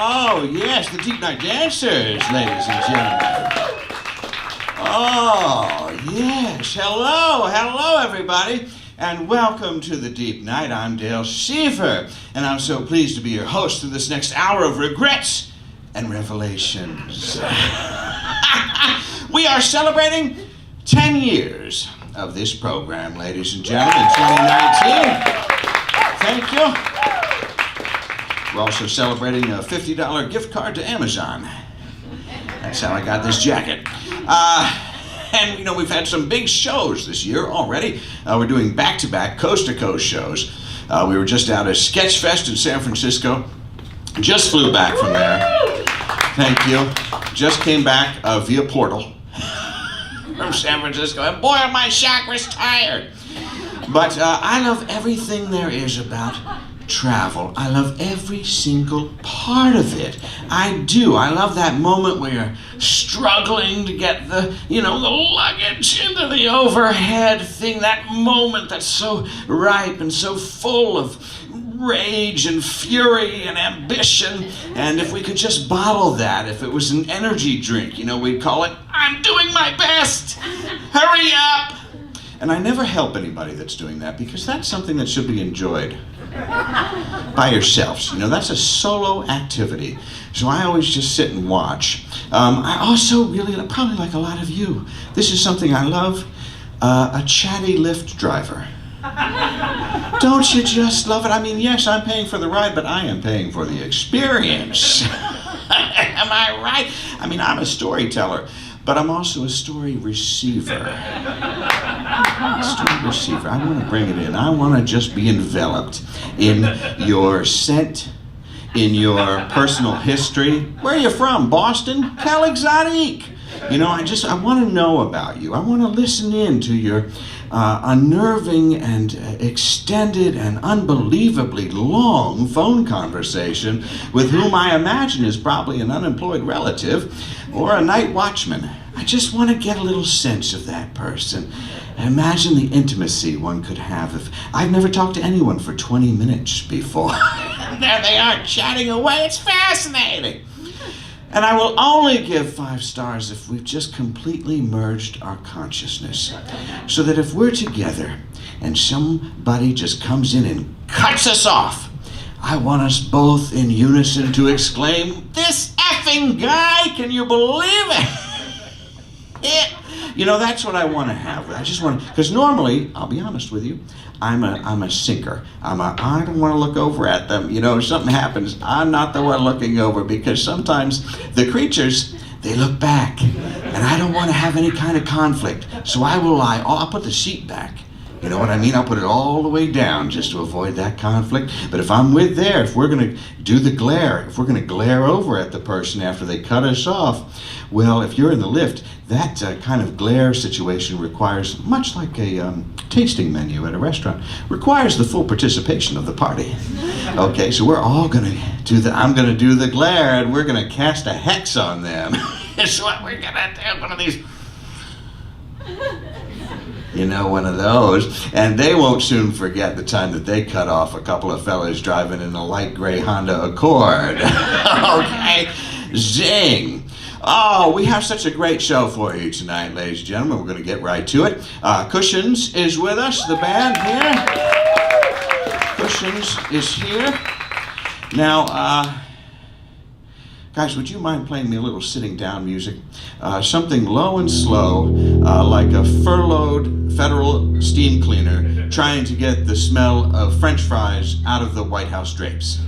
Oh, yes, the Deep Night Dancers, ladies and gentlemen. Oh, yes. Hello, everybody. And welcome to the Deep Night. I'm Dale Seever, and I'm so pleased to be your host for this next hour of regrets and revelations. We are celebrating 10 years of this program, ladies and gentlemen, in 2019. Thank you. We're also celebrating a $50 gift card to Amazon. That's how I got this jacket. And, you know, we've had some big shows this year already. We're doing back-to-back, coast-to-coast shows. We were just out at Sketchfest in San Francisco. Just flew back from there. Thank you. Just came back via portal from San Francisco. And boy, are my chakras tired. But I love everything there is about travel. I love every single part of it. I do. I love that moment where you're struggling to get the luggage into the overhead thing, that moment that's so ripe and so full of rage and fury and ambition. And if we could just bottle that, if it was an energy drink, we'd call it, I'm doing my best. Hurry up. And I never help anybody that's doing that, because that's something that should be enjoyed by yourselves. That's a solo activity. So I always just sit and watch. I also really, probably like a lot of you, this is something I love, a chatty Lyft driver. Don't you just love it? I mean, yes, I'm paying for the ride, but I am paying for the experience. Am I right? I mean, I'm a storyteller, but I'm also a story receiver. Story receiver. I want to bring it in. I want to just be enveloped in your scent, in your personal history. Where are you from? Boston? Quel exotique. I want to know about you. I want to listen in to your unnerving and extended and unbelievably long phone conversation with whom I imagine is probably an unemployed relative or a night watchman. I just want to get a little sense of that person. Imagine the intimacy one could have if I've never talked to anyone for 20 minutes before. There they are chatting away. It's fascinating. And I will only give 5 stars if we've just completely merged our consciousness. So that if we're together and somebody just comes in and cuts us off, I want us both in unison to exclaim, "This effing guy, can you believe it?" That's what I want to have. I just want to, because normally, I'll be honest with you, I'm a sinker. I don't want to look over at them. If something happens, I'm not the one looking over, because sometimes the creatures, they look back, and I don't want to have any kind of conflict. So I will lie. I'll put the sheet back. You know what I mean? I'll put it all the way down just to avoid that conflict. But if I'm if we're going to do the glare, if we're going to glare over at the person after they cut us off, well, if you're in the lift, that kind of glare situation requires, much like a tasting menu at a restaurant, requires the full participation of the party. Okay, so we're all going to do I'm going to do the glare, and we're going to cast a hex on them. It's what we're going to do, one of these... one of those. And they won't soon forget the time that they cut off a couple of fellas driving in a light gray Honda Accord. Okay, zing. Oh, we have such a great show for you tonight, ladies and gentlemen. We're going to get right to it. Cushions is with us, the band here. Cushions is here. Now, guys, would you mind playing me a little sitting down music? Something low and slow, like a furloughed federal steam cleaner trying to get the smell of French fries out of the White House drapes.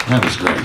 That was great.